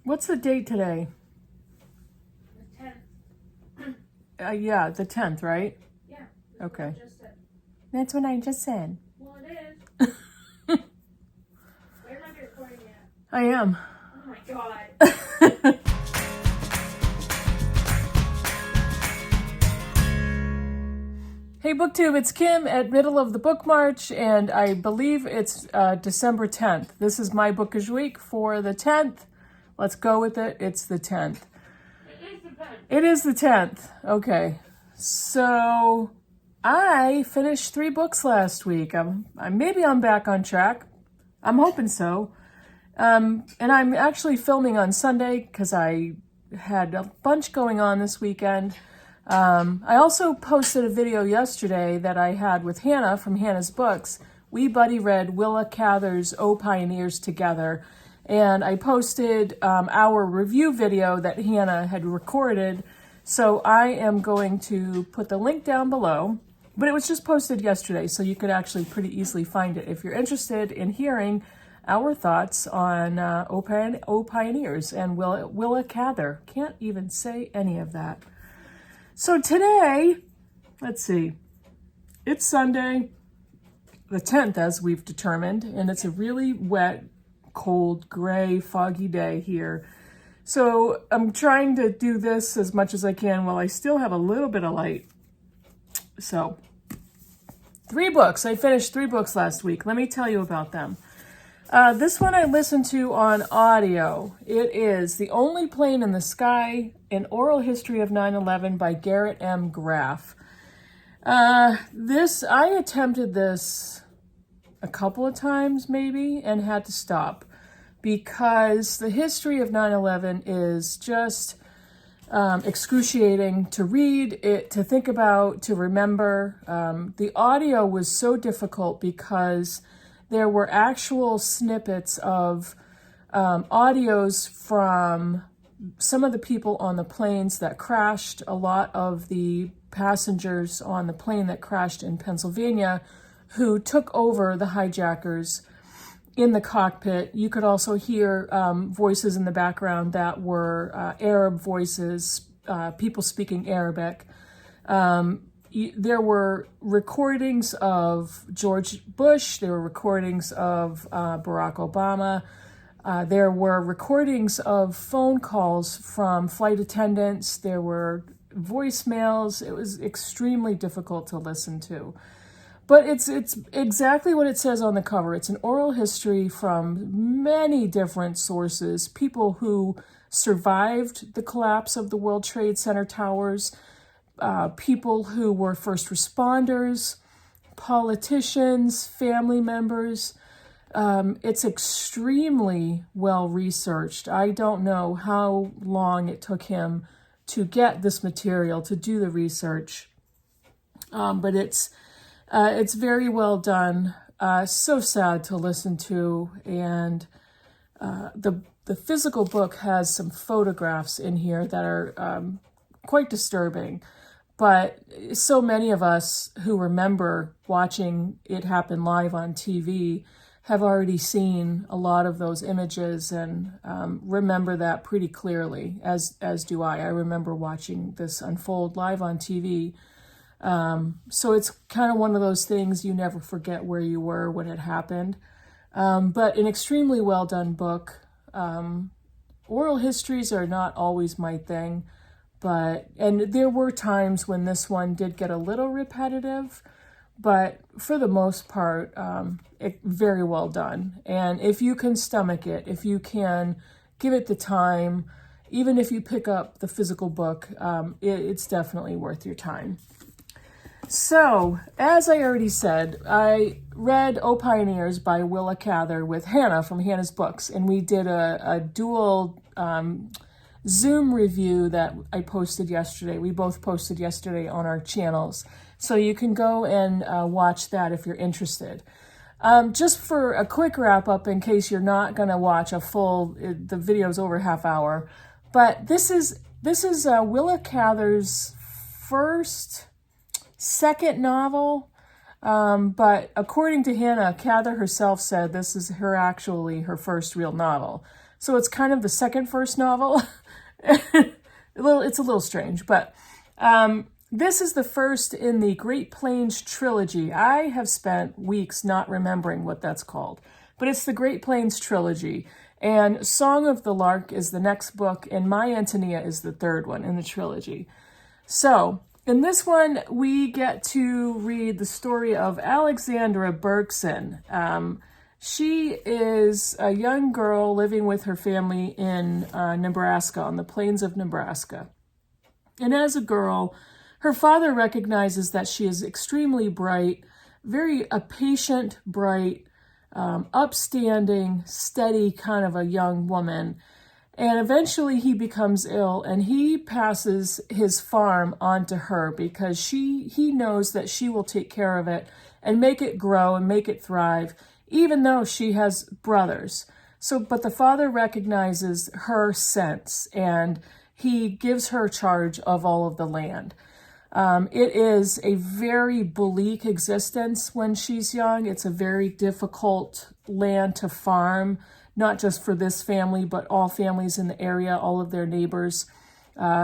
What's the date today? The 10th. Yeah, the 10th, right? Yeah. Okay. Just said. That's what I just said. Well, it is. Where am I recording at? I am. Oh my god. Hey BookTube, it's Kim at Middle of the Book March, and I believe it's December 10th. This is my Bookish week for the 10th. Let's go with it. It's the 10th. It is the 10th. It is the 10th. Okay. So I finished 3 books last week. Maybe I'm back on track. I'm hoping so. And I'm actually filming on Sunday because I had a bunch going on this weekend. I also posted a video yesterday that I had with Hannah from Hannah's Books. We buddy read Willa Cather's O Pioneers together, and I posted our review video that Hannah had recorded. So I am going to put the link down below, but it was just posted yesterday, so you could actually pretty easily find it if you're interested in hearing our thoughts on O Pioneers and Willa Cather. Can't even say any of that. So today, let's see, it's Sunday, the 10th as we've determined, and it's a really wet, cold, gray, foggy day here. So I'm trying to do this as much as I can while I still have a little bit of light. So 3 books. I finished 3 books last week. Let me tell you about them. This one I listened to on audio. It is The Only Plane in the Sky, An Oral History of 9/11 by Garrett M. Graff. I attempted this a couple of times maybe and had to stop because the history of 9/11 is just excruciating to read, to think about, to remember. The audio was so difficult because there were actual snippets of audios from some of the people on the planes that crashed, a lot of the passengers on the plane that crashed in Pennsylvania who took over the hijackers in the cockpit. You could also hear voices in the background that were Arab voices, people speaking Arabic. There were recordings of George Bush. There were recordings of Barack Obama. There were recordings of phone calls from flight attendants. There were voicemails. It was extremely difficult to listen to. But it's exactly what it says on the cover. It's an oral history from many different sources, people who survived the collapse of the World Trade Center towers, people who were first responders, politicians, family members. It's extremely well researched. I don't know how long it took him to get this material, to do the research, but it's very well done. So sad to listen to, and the physical book has some photographs in here that are quite disturbing. But so many of us who remember watching it happen live on TV have already seen a lot of those images and remember that pretty clearly, as do I. I remember watching this unfold live on TV. So it's kind of one of those things you never forget where you were when it happened. But an extremely well done book. Oral histories are not always my thing. And there were times when this one did get a little repetitive, but for the most part, very well done. And if you can stomach it, if you can give it the time, even if you pick up the physical book, it's definitely worth your time. So, as I already said, I read O Pioneers by Willa Cather with Hannah from Hannah's Books, and we did a dual Zoom review that I posted yesterday. We both posted yesterday on our channels. So you can go and watch that if you're interested. Just for a quick wrap up, in case you're not going to watch a full, the video's over half hour. But this is Willa Cather's second novel. But according to Hannah, Cather herself said this is her first real novel. So it's kind of the second first novel. It's a little strange, but this is the first in the Great Plains trilogy. I have spent weeks not remembering what that's called, but it's the Great Plains trilogy. And Song of the Lark is the next book, and My Antonia is the third one in the trilogy. So in this one, we get to read the story of Alexandra Bergson. She is a young girl living with her family in Nebraska, on the plains of Nebraska. And as a girl, her father recognizes that she is extremely bright, a patient, bright, upstanding, steady kind of a young woman. And eventually he becomes ill, and he passes his farm on to her because he knows that she will take care of it and make it grow and make it thrive, even though she has brothers. But the father recognizes her sense, and he gives her charge of all of the land. It is a very bleak existence when she's young. It's a very difficult land to farm, not just for this family, but all families in the area, all of their neighbors.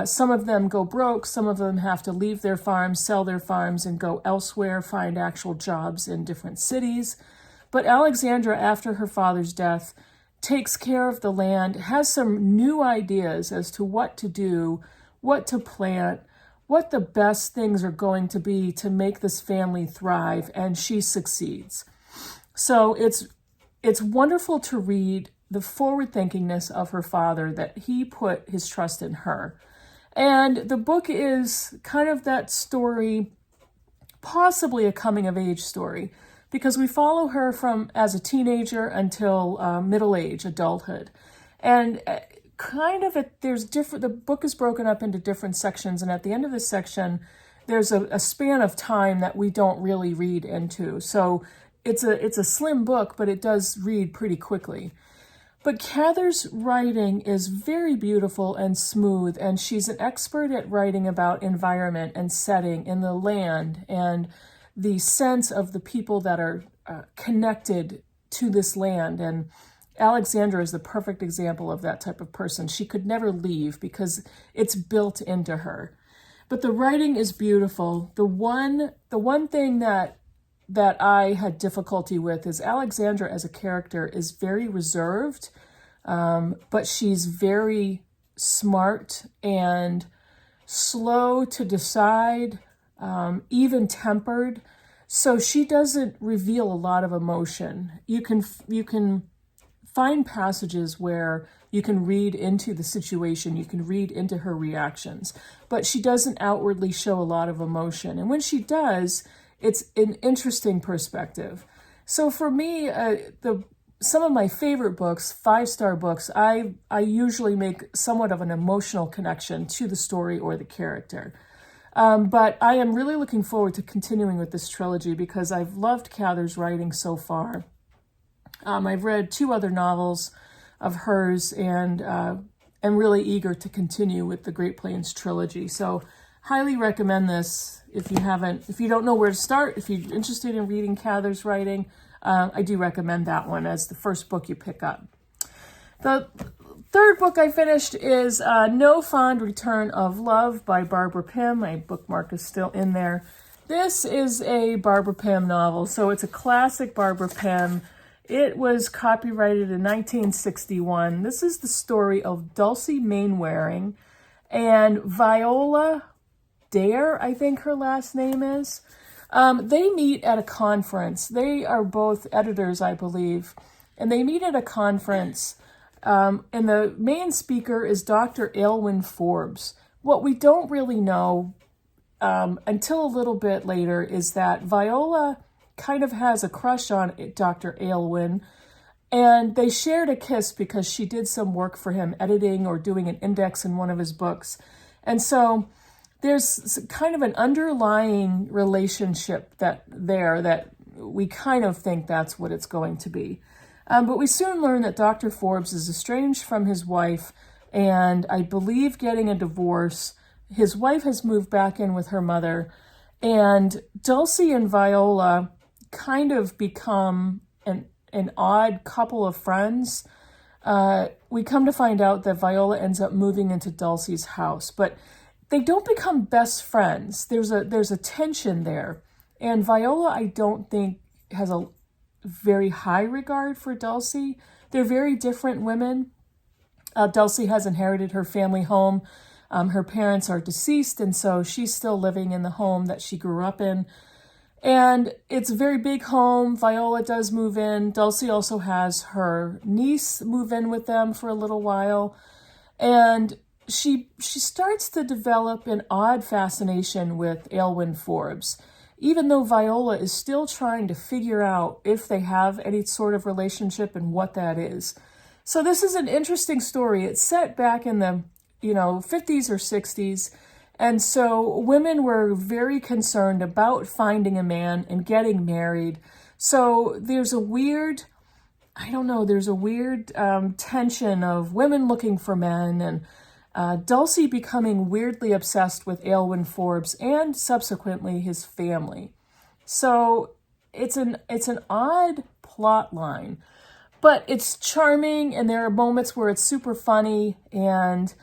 Some of them go broke. Some of them have to leave their farms, sell their farms, and go elsewhere, find actual jobs in different cities. But Alexandra, after her father's death, takes care of the land, has some new ideas as to what to do, what to plant, what the best things are going to be to make this family thrive, and she succeeds. So it's wonderful to read the forward-thinkingness of her father, that he put his trust in her. And the book is kind of that story, possibly a coming-of-age story, because we follow her from as a teenager until middle age, adulthood. And the book is broken up into different sections, and at the end of this section, there's a span of time that we don't really read into. So it's a slim book, but it does read pretty quickly. But Cather's writing is very beautiful and smooth, and she's an expert at writing about environment and setting in the land and the sense of the people that are connected to this land. And Alexandra is the perfect example of that type of person. She could never leave because it's built into her. But the writing is beautiful. The one thing that I had difficulty with is Alexandra as a character is very reserved, but she's very smart and slow to decide, even-tempered. So she doesn't reveal a lot of emotion. You can find passages where you can read into the situation, you can read into her reactions, but she doesn't outwardly show a lot of emotion. And when she does, it's an interesting perspective. So for me, some of my favorite books, 5-star books, I usually make somewhat of an emotional connection to the story or the character. But I am really looking forward to continuing with this trilogy because I've loved Cather's writing so far. I've read 2 other novels of hers, and am really eager to continue with the Great Plains trilogy. So highly recommend this if you don't know where to start, if you're interested in reading Cather's writing. I do recommend that one as the first book you pick up. The third book I finished is No Fond Return of Love by Barbara Pym. My bookmark is still in there. This is a Barbara Pym novel, so it's a classic Barbara Pym. It was copyrighted in 1961. This is the story of Dulcie Mainwaring and Viola Dare, I think her last name is. They meet at a conference. They are both editors, I believe, and they meet at a conference, and the main speaker is Dr. Aylwin Forbes. What we don't really know until a little bit later is that Viola kind of has a crush on Dr. Aylwin, and they shared a kiss because she did some work for him, editing or doing an index in one of his books. And so there's kind of an underlying relationship that we kind of think that's what it's going to be. But we soon learn that Dr. Forbes is estranged from his wife and I believe getting a divorce. His wife has moved back in with her mother, and Dulcie and Viola kind of become an odd couple of friends. we come to find out that Viola ends up moving into Dulcie's house, but they don't become best friends. There's a tension there. And Viola, I don't think, has a very high regard for Dulcie. They're very different women. Dulcie has inherited her family home. Her parents are deceased, and so she's still living in the home that she grew up in. And it's a very big home. Viola does move in. Dulcie also has her niece move in with them for a little while. And she starts to develop an odd fascination with Aylwin Forbes, even though Viola is still trying to figure out if they have any sort of relationship and what that is. So this is an interesting story. It's set back in the 50s or 60s. And so women were very concerned about finding a man and getting married. So there's a weird tension of women looking for men, and Dulcie becoming weirdly obsessed with Aylwin Forbes and subsequently his family. So it's an odd plot line, but it's charming, and there are moments where it's super funny. And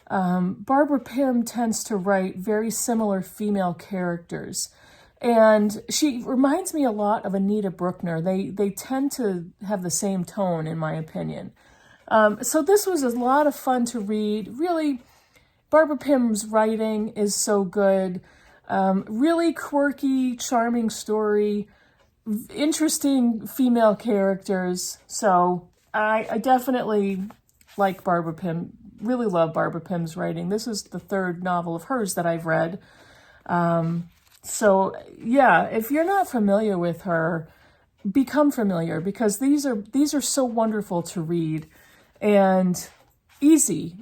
Barbara Pym tends to write very similar female characters, and she reminds me a lot of Anita Brookner. They tend to have the same tone, in my opinion. So this was a lot of fun to read. Really, Barbara Pym's writing is so good. Really quirky, charming story, interesting female characters. So I definitely like Barbara Pym. Really love Barbara Pym's writing. This is the third novel of hers that I've read. So yeah, if you're not familiar with her, become familiar, because these are so wonderful to read and easy,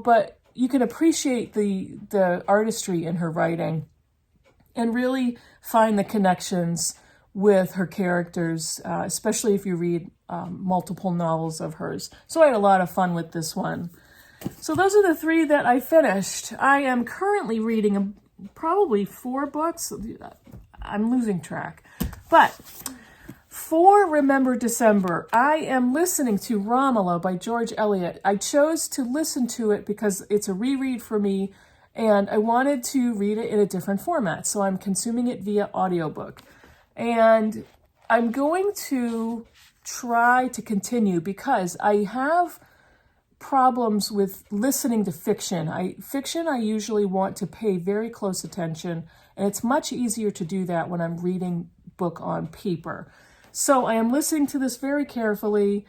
but you can appreciate the artistry in her writing and really find the connections with her characters, especially if you read multiple novels of hers. So I had a lot of fun with this one. So those are the 3 that I finished. I am currently reading probably 4 books. I'm losing track. But for Remember December, I am listening to Romola by George Eliot. I chose to listen to it because it's a reread for me, and I wanted to read it in a different format. So I'm consuming it via audiobook. And I'm going to try to continue because I have problems with listening to fiction. I usually want to pay very close attention, and it's much easier to do that when I'm reading book on paper. So I am listening to this very carefully,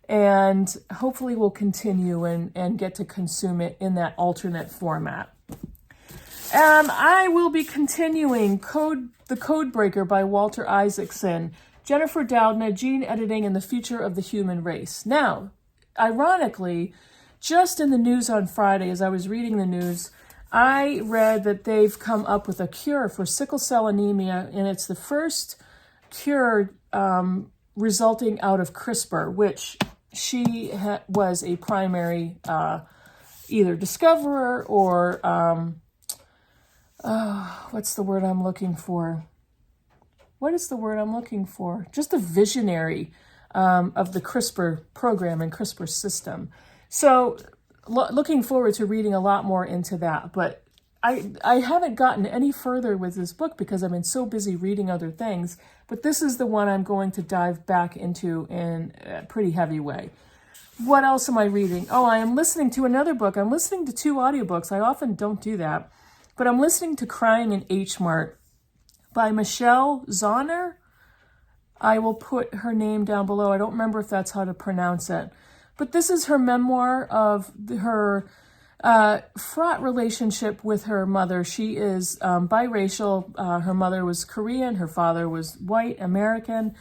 and hopefully will continue and get to consume it in that alternate format. I will be continuing The Codebreaker by Walter Isaacson, Jennifer Doudna, Gene Editing and the Future of the Human Race. Now, ironically, just in the news on Friday, as I was reading the news, I read that they've come up with a cure for sickle cell anemia, and it's the first cure resulting out of CRISPR, which she was a primary either discoverer or, what's the word I'm looking for? What is the word I'm looking for? Just a visionary of the CRISPR program and CRISPR system. So looking forward to reading a lot more into that. But I haven't gotten any further with this book because I've been so busy reading other things. But this is the one I'm going to dive back into in a pretty heavy way. What else am I reading? Oh, I am listening to another book. I'm listening to 2 audiobooks. I often don't do that. But I'm listening to Crying in Hmart by Michelle Zauner. I will put her name down below. I don't remember if that's how to pronounce it. But this is her memoir of her fraught relationship with her mother. She is biracial. Her mother was Korean. Her father was white American.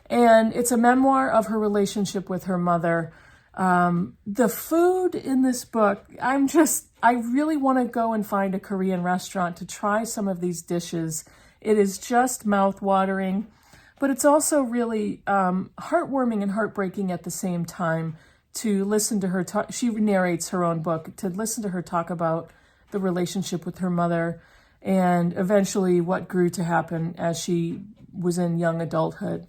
And it's a memoir of her relationship with her mother. The food in this book, I really want to go and find a Korean restaurant to try some of these dishes. It is just mouth-watering, but it's also really heartwarming and heartbreaking at the same time to listen to her talk. She narrates her own book, to listen to her talk about the relationship with her mother and eventually what grew to happen as she was in young adulthood.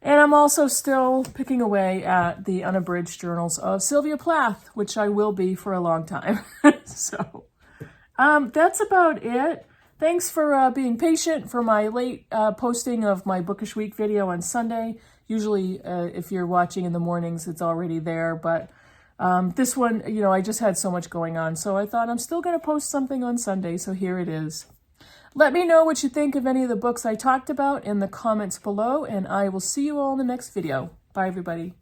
And I'm also still picking away at the unabridged journals of Sylvia Plath, which I will be for a long time. So that's about it. Thanks for being patient for my late posting of my Bookish Week video on Sunday. Usually, if you're watching in the mornings, it's already there. But this one, you know, I just had so much going on. So I thought I'm still going to post something on Sunday. So here it is. Let me know what you think of any of the books I talked about in the comments below, and I will see you all in the next video. Bye, everybody.